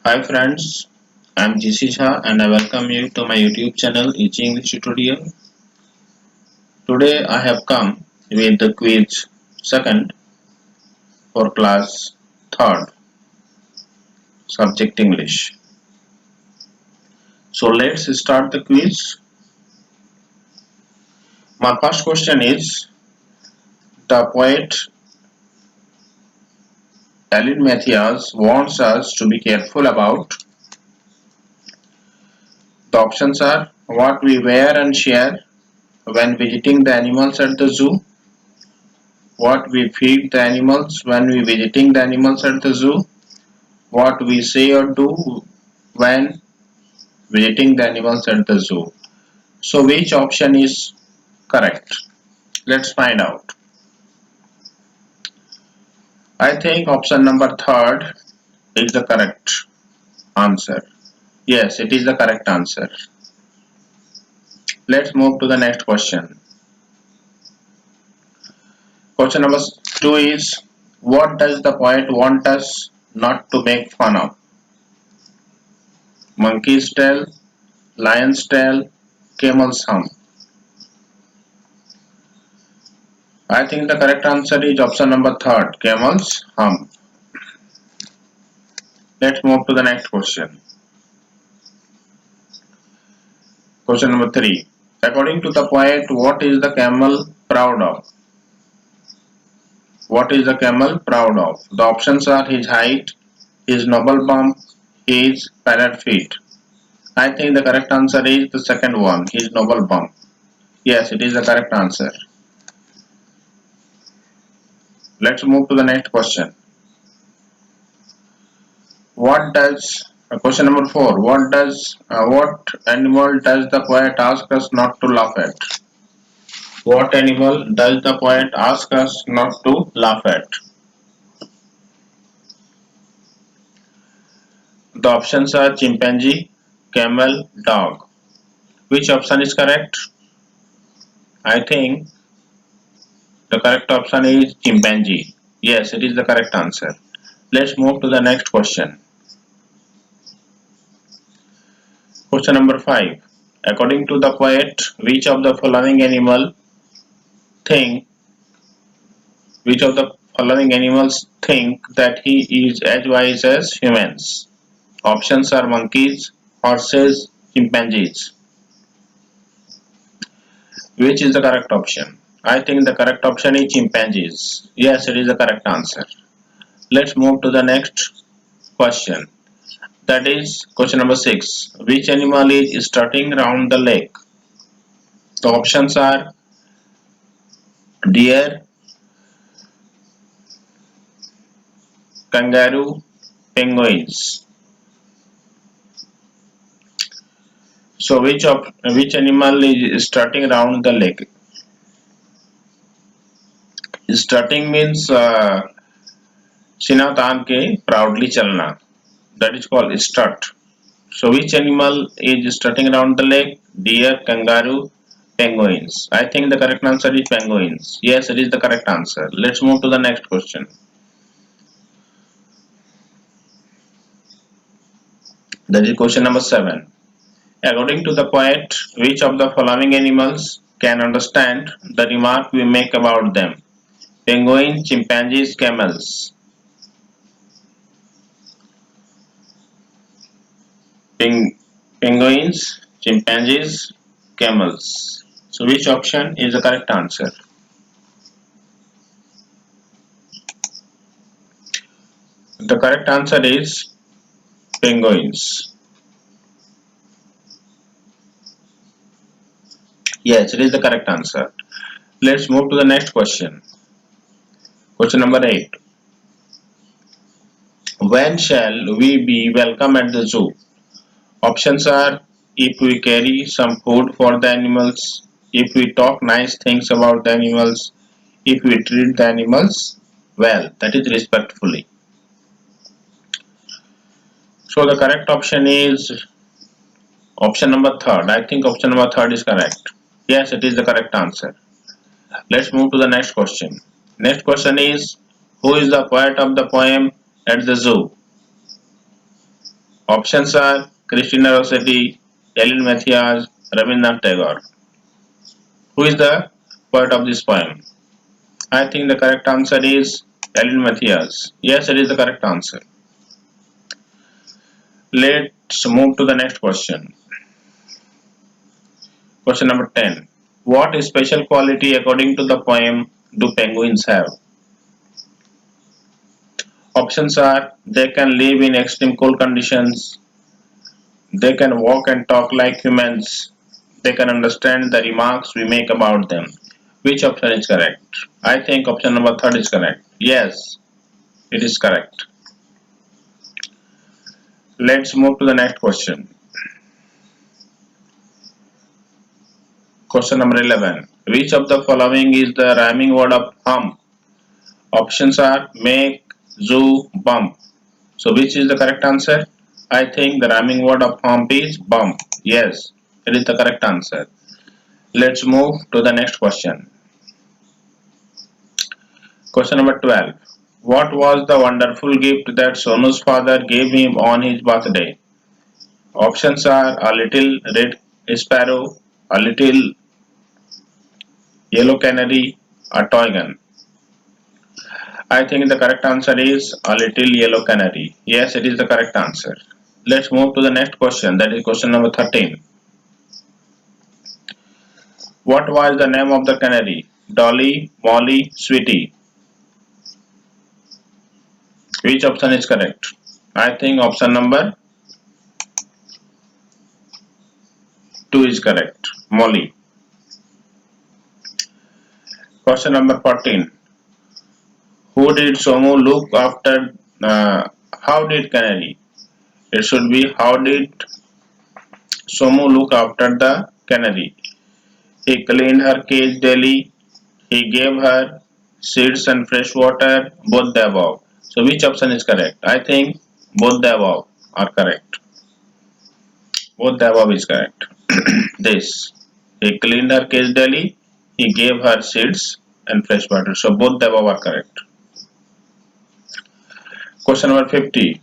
Hi friends, I'm GC Shah and I welcome you to my YouTube channel Easy English Tutorial. Today I have come with the quiz second for class 3rd subject English. So let's start the quiz. My first question is the poet Aline Mathias wants us to be careful about. The options are what we wear and share when visiting the animals at the zoo, what we feed the animals when we visiting the animals at the zoo, what we say or do when visiting the animals at the zoo. So which option is correct? Let's find out. I think option number third is the correct answer. Yes, it is the correct answer. Let's move to the next question. Question number 2 is what does the poet want us not to make fun of? Monkey's tail, lion's tail, camel's hump. I think the correct answer is option number third, camel's hump. Let's move to the next question. Question number 3. According to the poet, what is the camel proud of? What is the camel proud of? The options are his height, his noble bump, his parrot feet. I think the correct answer is the second one, his noble bump. Yes, it is the correct answer. Let's move to the next question. What does Question number 4. What animal does the poet ask us not to laugh at? What animal does the poet ask us not to laugh at? The options are chimpanzee, camel, dog. Which option is correct? I think the correct option is chimpanzee. Yes, it is the correct answer. Let's move to the next question. Question number 5. According to the poet, think which of the following animals think that he is as wise as humans? Options are monkeys, horses, chimpanzees. Which is the correct option? I think the correct option is chimpanzees. Yes, it is the correct answer. Let's move to the next question. That is question number 6. Which animal is strutting around the lake? The options are deer, kangaroo, penguins. So which animal is strutting around the lake? Strutting means सीना तान के proudly चलना. That is called strut. So which animal is strutting around the lake? Deer, kangaroo, penguins. I think the correct answer is penguins. Yes, it is the correct answer. Let's move to the next question. That is question number 7. According to the poet, which of the following animals can understand the remark we make about them? Penguin, chimpanzees, camels. Penguins, chimpanzees, camels. So which option is the correct answer? The correct answer is penguins. Yes, it is the correct answer. Let's move to the next question. Question number 8. When shall we be welcome at the zoo? Options are if we carry some food for the animals, if we talk nice things about the animals, if we treat the animals well, that is respectfully. So the correct option is option number third. I think option number third is correct. Yes, it is the correct answer. Let's move to the next question. Next question is who is the poet of the poem at the zoo? Options are Christina Rossetti, Ellen Mathias, Rabindranath Tagore. Who is the poet of this poem? I think the correct answer is Ellen Mathias. Yes, it is the correct answer. Let's move to the next question. Question number 10. What special quality, according to the poem, do penguins have? Options are they can live in extreme cold conditions, they can walk and talk like humans, they can understand the remarks we make about them. Which option is correct? I think option number 3 is correct. Yes, it is correct. Let's move to the next question. Question number 11. Which of the following is the rhyming word of hum? Options are make, zoo, bump. So which is the correct answer? I think the rhyming word of hump is bump. Yes, it is the correct answer. Let's move to the next question. Question number 12. What was the wonderful gift that Sonu's father gave him on his birthday? Options are a little red sparrow, a little yellow canary, a toy gun. I think the correct answer is a little yellow canary. Yes, it is the correct answer. Let's move to the next question. That is question number 13. What was the name of the canary? Dolly, Molly, Sweetie. Which option is correct? I think option number 2 is correct. Molly. Question number 14. Who did Somu look after? How did canary? It should be how did Somu look after the canary? He cleaned her cage daily. He gave her seeds and fresh water. Both the above. So which option is correct? I think both the above are correct. Both the above is correct. This. He cleaned her cage daily. He gave her seeds and fresh water. So both the above are correct. Question number 15.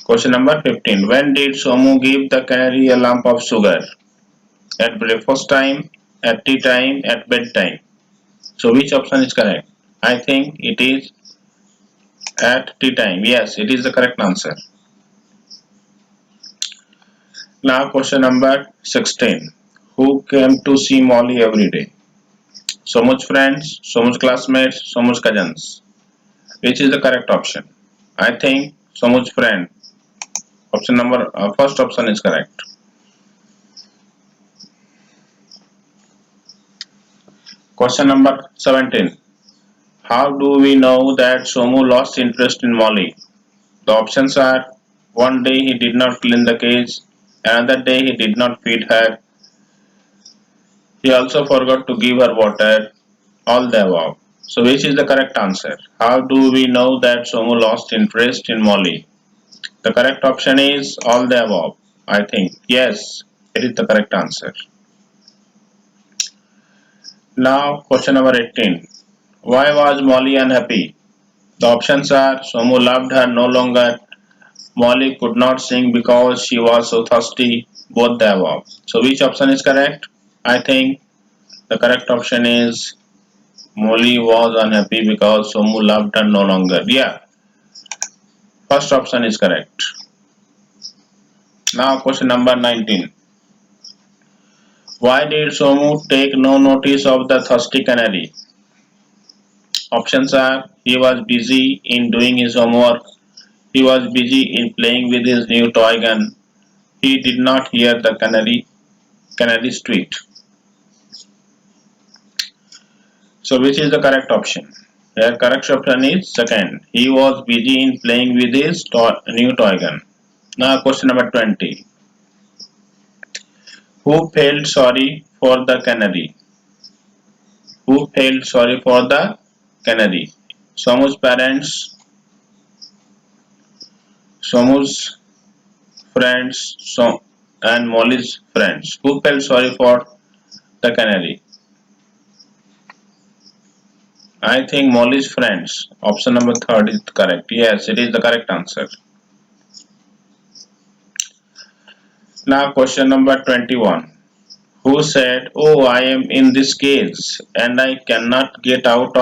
Question number 15. When did Somu give the canary a lump of sugar? At breakfast time, at tea time, at bedtime. So which option is correct? I think it is at tea time. Yes, it is the correct answer. Now question number 16. Who came to see Molly every day? So much friends, so much classmates, so much cousins. Which is the correct option? I think so much friend. Option number first option is correct. Question number 17. How do we know that Somu lost interest in Molly? The options are one day he did not clean the cage, another day he did not feed her, he also forgot to give her water, all the above. So which is the correct answer? How do we know that Somu lost interest in Molly? The correct option is all the above. I think yes, it is the correct answer. Now question number 18. Why was Molly unhappy? The options are Somu loved her no longer, Molly could not sing because she was so thirsty, both the above. So which option is correct? I think the correct option is Molly was unhappy because Somu loved her no longer. Yeah, first option is correct. Now question number 19. Why did Somu take no notice of the thirsty canary? Options are he was busy in doing his homework, he was busy in playing with his new toy gun, he did not hear the canary's tweet. So which is the correct option? The correct option is second. He was busy in playing with his new toy gun. Now question number 20. Who felt sorry for the canary? Who felt sorry for the canary? Somu's parents, Somu's friends, and Molly's friends. Who felt sorry for the canary? I think Molly's friends. Option number 3 is correct. Yes, it is the correct answer. Now question number 21. Who said, "Oh, I am in this cage and I cannot get out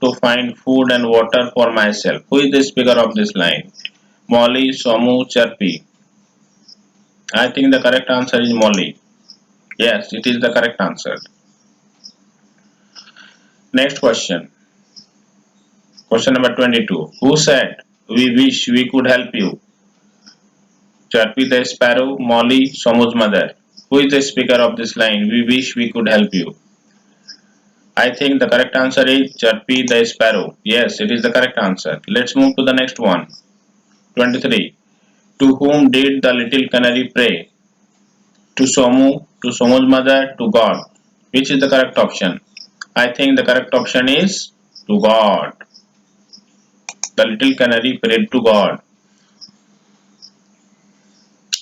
to find food and water for myself"? Who is the speaker of this line? Molly, Somu, Chirpy. I think the correct answer is Molly. Yes, it is the correct answer. Next question. Question number 22. Who said, "We wish we could help you"? Chirpy the sparrow, Molly, Somu's mother. Who is the speaker of this line? We wish we could help you. I think the correct answer is Chirpy the sparrow. Yes, it is the correct answer. Let's move to the next one. 23. To whom did the little canary pray? To Somu, to Somu's mother, to God. Which is the correct option? I think the correct option is to God. The little canary prayed to God.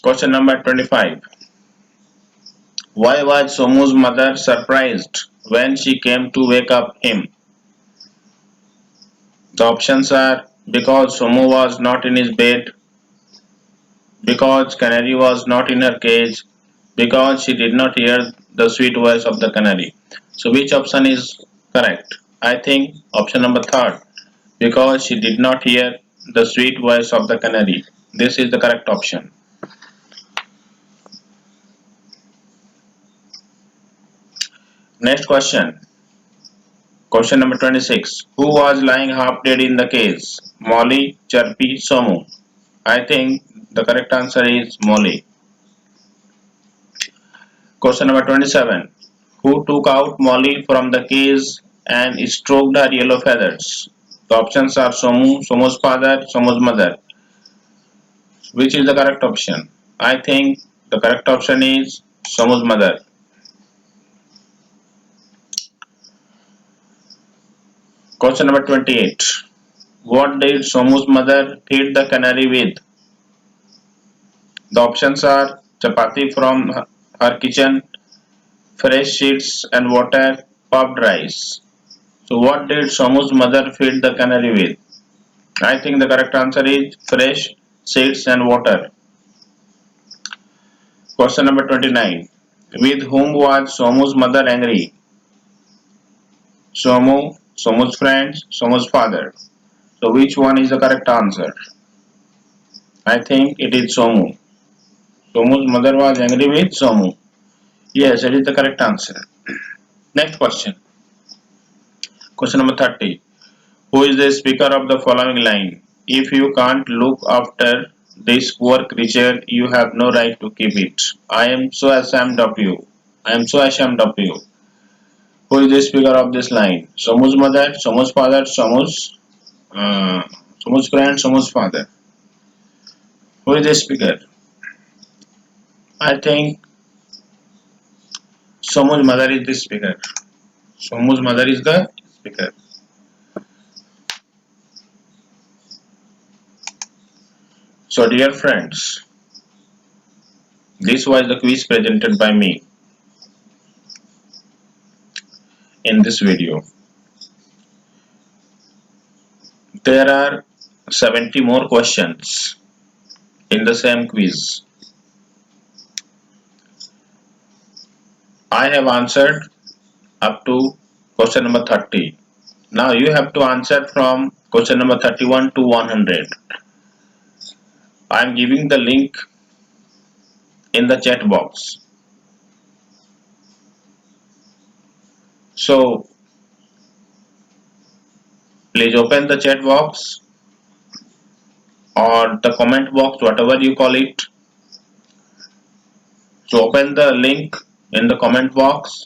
Question number 25. Why was Somu's mother surprised when she came to wake up him? The options are because Somu was not in his bed, because canary was not in her cage, because she did not hear the sweet voice of the canary. So which option is correct? I think option number third, because she did not hear the sweet voice of the canary. This is the correct option. Next question. Question number 26. Who was lying half dead in the cage? Molly, Chirpy, Somu. I think the correct answer is Molly. Question number 27. Who took out Molly from the cage and stroked her yellow feathers? The options are Somu, Somu's father, Somu's mother. Which is the correct option? I think the correct option is Somu's mother. Question number 28. What did Somu's mother feed the canary with? The options are chapati from her kitchen, fresh seeds and water, puffed rice. So what did Somu's mother feed the canary with? I think the correct answer is fresh seeds and water. Question number 29. With whom was Somu's mother angry? Somu, Somu's friends, Somu's father. So which one is the correct answer? I think it is Somu. Somu's mother was angry with Somu. Yes, it is the correct answer. Next question. Question number 30. Who is the speaker of the following line? If you can't look after this poor creature, you have no right to keep it. I am so ashamed of you. I am so ashamed of you. Who is the speaker of this line? Somu's mother, Somu's father, uh, Somu's friend, Somu's father. Who is the speaker? I think Somu's mother is the speaker. Somu's mother is the speaker. So dear friends, this was the quiz presented by me in this video. There are 70 more questions in the same quiz. I have answered up to question number 30. Now you have to answer from question number 31 to 100. I am giving the link in the chat box. So please open the chat box or the comment box, whatever you call it. So open the link in the comment box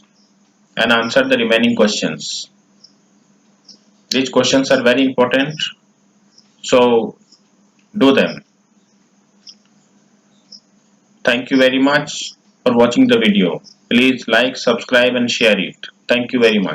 and answer the remaining questions. These questions are very important, so do them. Thank you very much for watching the video. Please like, subscribe and share it. Thank you very much.